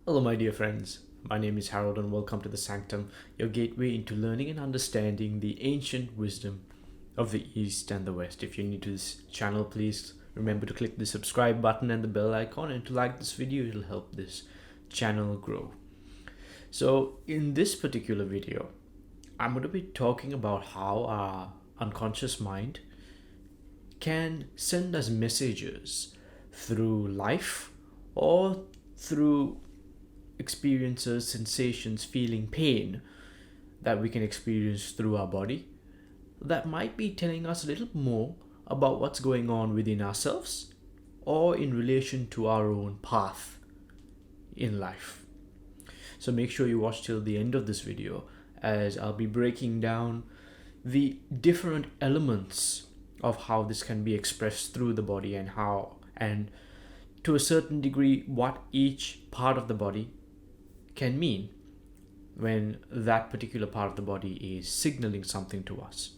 Hello, my dear friends. My name is Harold, and welcome to the Sanctum, your gateway into learning and understanding the ancient wisdom of the East and the West. If you're new to this channel, please remember to click the subscribe button and the bell icon, and to like this video, it'll help this channel grow. So, in this particular video, I'm going to be talking about how our unconscious mind can send us messages through life or through experiences, sensations, feeling pain that we can experience through our body that might be telling us a little more about what's going on within ourselves or in relation to our own path in life. So make sure you watch till the end of this video, as I'll be breaking down the different elements of how this can be expressed through the body, and how, and to a certain degree, what each part of the body can mean when that particular part of the body is signaling something to us.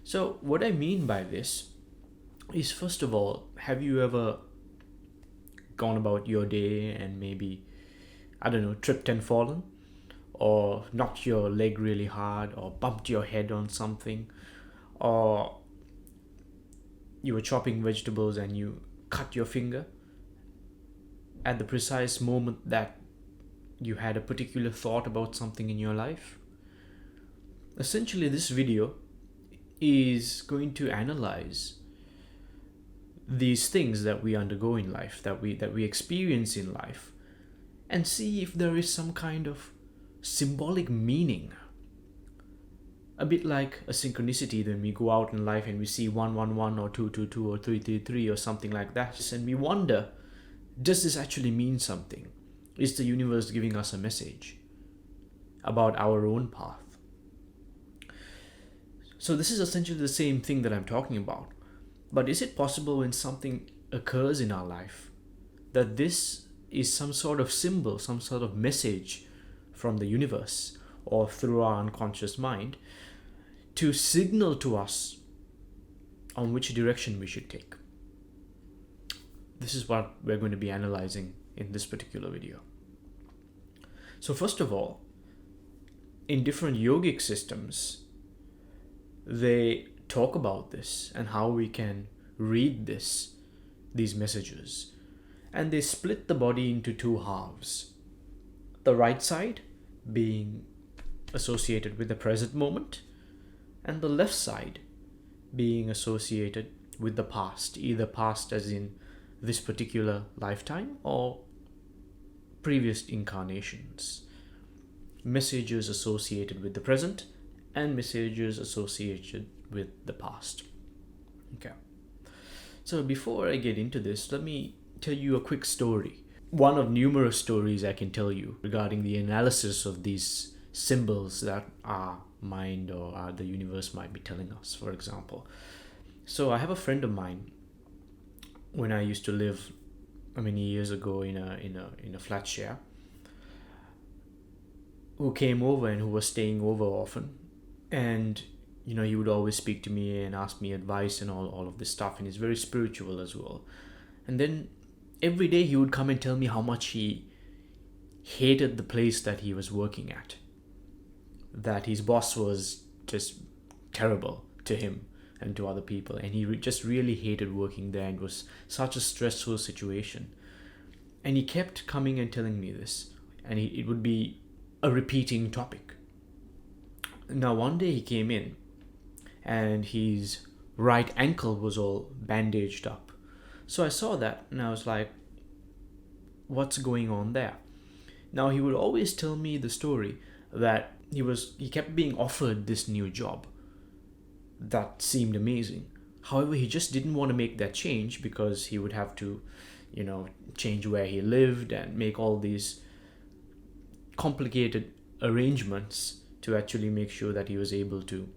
So what I mean by this is, first of all, have you ever gone about your day and maybe, tripped and fallen, or knocked your leg really hard, or bumped your head on something, or you were chopping vegetables and you cut your finger at the precise moment that you had a particular thought about something in your life? Essentially, this video is going to analyze these things that we undergo in life, that we experience in life, and see if there is some kind of symbolic meaning. A bit like a synchronicity, when we go out in life and we see 111 or 222 or 333 or something like that, and we wonder, does this actually mean something? Is the universe giving us a message about our own path? So this is essentially the same thing that I'm talking about. But is it possible, when something occurs in our life, that this is some sort of symbol, some sort of message from the universe or through our unconscious mind to signal to us on which direction we should take? This is what we're going to be analyzing in this particular video. So first of all, in different yogic systems, they talk about this and how we can read these messages. And they split the body into two halves. The right side being associated with the present moment, and the left side being associated with the past, either past as in this particular lifetime or previous incarnations. Messages associated with the present and messages associated with the past. Okay. So before I get into this, let me tell you a quick story. One of numerous stories I can tell you regarding the analysis of these symbols that our mind or the universe might be telling us, for example. So I have a friend of mine, when I used to live many years ago in a flat share, who came over and who was staying over often. And he would always speak to me and ask me advice and all of this stuff, and he's very spiritual as well. And then every day he would come and tell me how much he hated the place that he was working at, that his boss was just terrible to him and to other people, and he just really hated working there, and it was such a stressful situation. And he kept coming and telling me this, and it would be a repeating topic. Now one day he came in and his right ankle was all bandaged up. So I saw that and I was like, what's going on there? Now he would always tell me the story that he kept being offered this new job that seemed amazing. However, he just didn't want to make that change because he would have to, change where he lived and make all these complicated arrangements to actually make sure that he was able to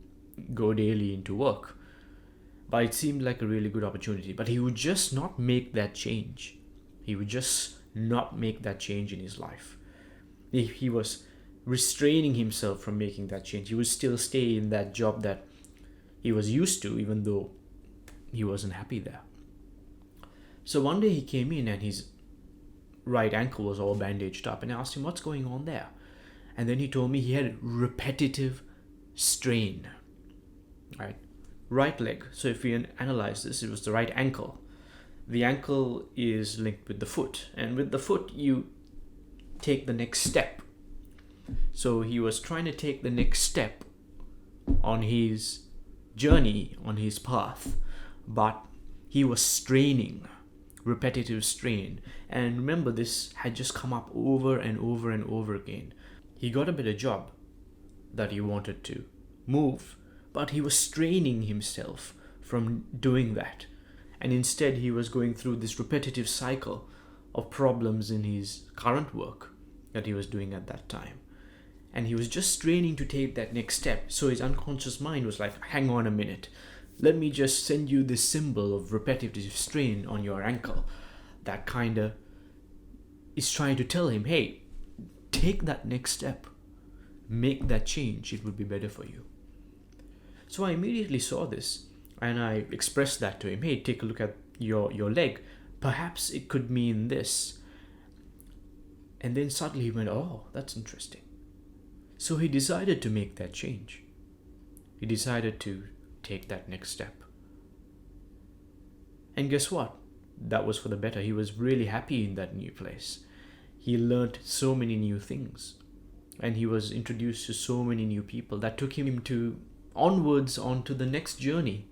go daily into work. But it seemed like a really good opportunity. But he would just not make that change. He would just not make that change in his life. He was restraining himself from making that change. He would still stay in that job that he was used to, even though he wasn't happy there. So one day he came in and his right ankle was all bandaged up, and I asked him what's going on there. And then he told me he had repetitive strain. Right leg. So if we analyze this, it was the right ankle. The ankle is linked with the foot, and with the foot you take the next step. So he was trying to take the next step on his journey, on his path, but he was straining, repetitive strain. And remember, this had just come up over and over and over again. He got a better job that he wanted to move, but he was straining himself from doing that. And instead he was going through this repetitive cycle of problems in his current work that he was doing at that time. And he was just straining to take that next step. So his unconscious mind was like, hang on a minute, let me just send you this symbol of repetitive strain on your ankle. That kind of is trying to tell him, hey, take that next step, make that change, it would be better for you. So I immediately saw this and I expressed that to him. Hey, take a look at your leg. Perhaps it could mean this. And then suddenly he went, oh, that's interesting. So he decided to make that change. He decided to take that next step. And guess what? That was for the better. He was really happy in that new place. He learned so many new things. And he was introduced to so many new people that took him to onwards onto the next journey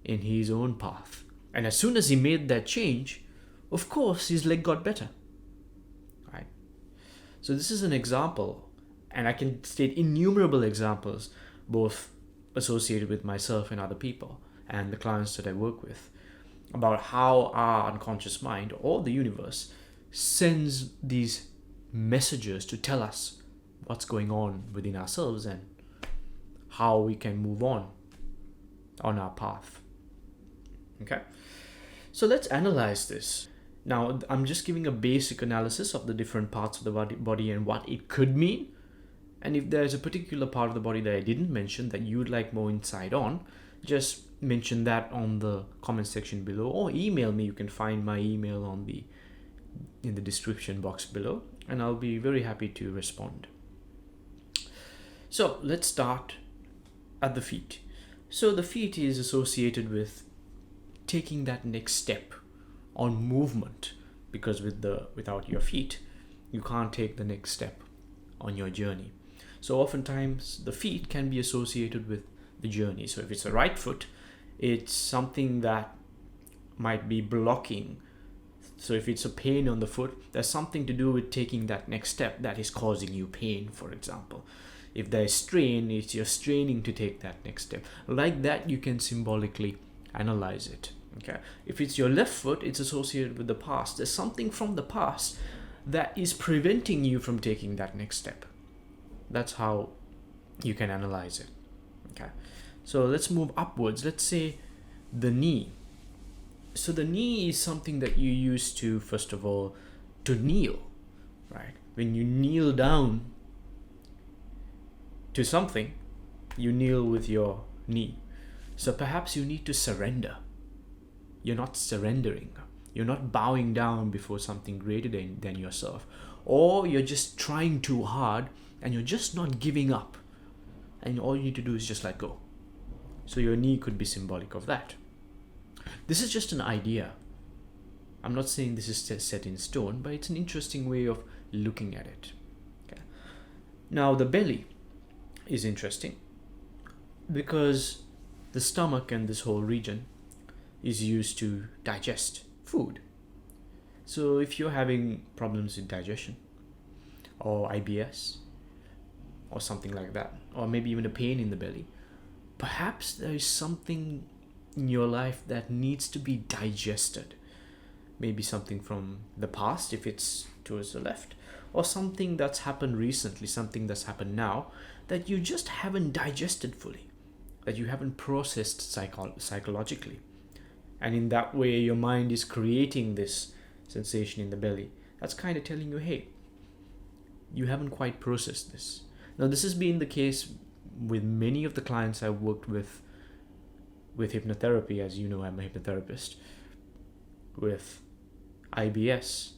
in his own path. And as soon as he made that change, of course, his leg got better. Right? So this is an example, and I can state innumerable examples, both associated with myself and other people and the clients that I work with, about how our unconscious mind or the universe sends these messages to tell us what's going on within ourselves and how we can move on our path. Okay, so let's analyze this. Now, I'm just giving a basic analysis of the different parts of the body and what it could mean. And if there's a particular part of the body that I didn't mention that you'd like more insight on, just mention that on the comment section below, or email me. You can find my email in the description box below, and I'll be very happy to respond. So let's start at the feet. So the feet is associated with taking that next step on movement, because without your feet you can't take the next step on your journey. So oftentimes the feet can be associated with the journey. So if it's the right foot, it's something that might be blocking. So if it's a pain on the foot, there's something to do with taking that next step that is causing you pain, for example. If there's strain, it's you're straining to take that next step. Like that, you can symbolically analyze it. Okay. If it's your left foot, it's associated with the past. There's something from the past that is preventing you from taking that next step. That's how you can analyze it. Okay. So let's move upwards. Let's say the knee. So the knee is something that you use to, first of all, to kneel, right? When you kneel down to something, you kneel with your knee. So perhaps you need to surrender. You're not surrendering. You're not bowing down before something greater than yourself. Or you're just trying too hard and you're just not giving up. And all you need to do is just let go. So your knee could be symbolic of that. This is just an idea. I'm not saying this is set in stone, but it's an interesting way of looking at it. Okay. Now the belly is interesting because the stomach and this whole region is used to digest food. So if you're having problems with digestion or IBS or something like that, or maybe even a pain in the belly, perhaps there is something in your life that needs to be digested. Maybe something from the past if it's towards the left, or something that's happened recently, something that's happened now that you just haven't digested fully, that you haven't processed psychologically. And in that way, your mind is creating this sensation in the belly. That's kind of telling you, hey, you haven't quite processed this. Now, this has been the case with many of the clients I've worked with hypnotherapy. As you know, I'm a hypnotherapist. With IBS,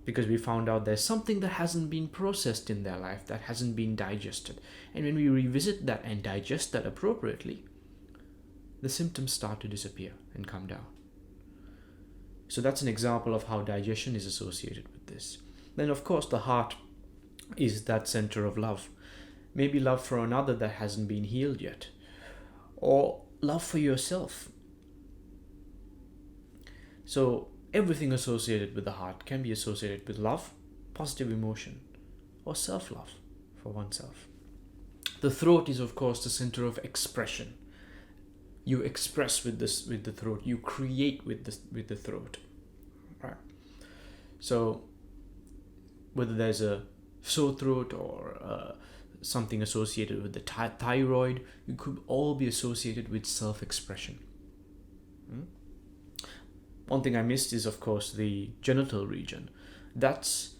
because we found out there's something that hasn't been processed in their life, that hasn't been digested. And when we revisit that and digest that appropriately, the symptoms start to disappear and come down. So that's an example of how digestion is associated with this. Then, of course, the heart is that center of love. Maybe love for another that hasn't been healed yet, or love for yourself. So everything associated with the heart can be associated with love, positive emotion, or self-love for oneself. The throat is, of course, the center of expression. You express with the throat. You create with the throat. Right. So whether there's a sore throat or something associated with the thyroid, it could all be associated with self-expression. One thing I missed is, of course, the genital region. That's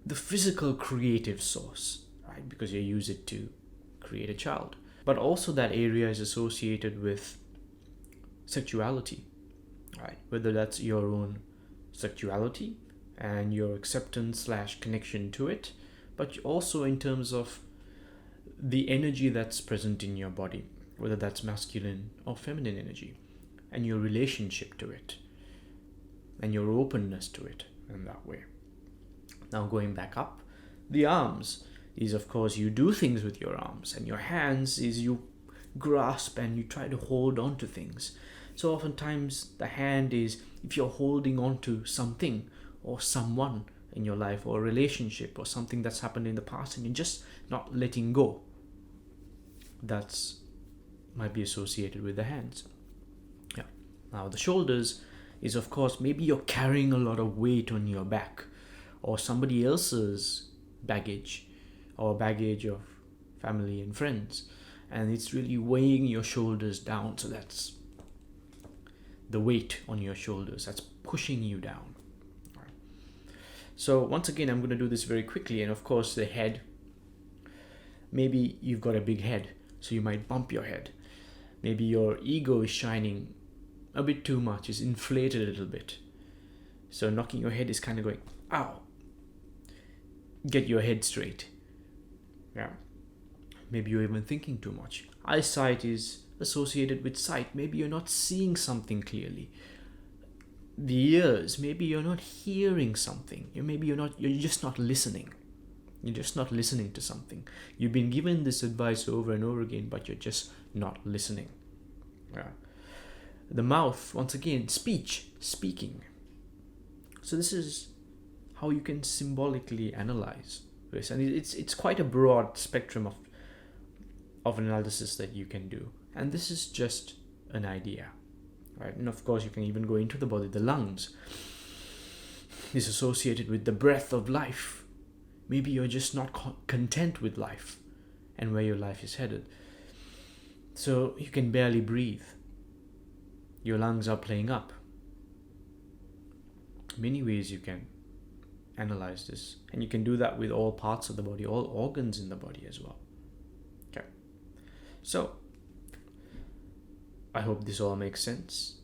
the physical creative source, right? Because you use it to create a child. But also that area is associated with sexuality, right? Whether that's your own sexuality and your acceptance / connection to it, but also in terms of the energy that's present in your body, whether that's masculine or feminine energy, and your relationship to it, and your openness to it in that way. Now going back up, the arms is, of course, you do things with your arms, and your hands is you grasp and you try to hold on to things. So oftentimes the hand is if you're holding on to something or someone in your life, or a relationship or something that's happened in the past, and you're just not letting go. That's might be associated with the hands. Yeah. Now the shoulders is, of course, maybe you're carrying a lot of weight on your back, or somebody else's baggage, or baggage of family and friends, and it's really weighing your shoulders down. So that's the weight on your shoulders that's pushing you down. So once again, I'm going to do this very quickly. And of course, the head, maybe you've got a big head, so you might bump your head. Maybe your ego is shining a bit too much, is inflated a little bit. So knocking your head is kind of going, ow. Get your head straight. Yeah. Maybe you're even thinking too much. Eyesight is associated with sight. Maybe you're not seeing something clearly. The ears, maybe you're not hearing something. You're just not listening. You're just not listening to something. You've been given this advice over and over again, but you're just not listening. Yeah. The mouth, once again, speaking. So this is how you can symbolically analyze this, and it's quite a broad spectrum of analysis that you can do. And this is just an idea. Right? And of course, you can even go into the body. The lungs is associated with the breath of life. Maybe you're just not content with life and where your life is headed. So you can barely breathe. Your lungs are playing up. Many ways you can analyze this. And you can do that with all parts of the body, all organs in the body as well. Okay. So I hope this all makes sense.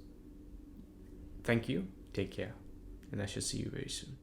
Thank you, take care, and I shall see you very soon.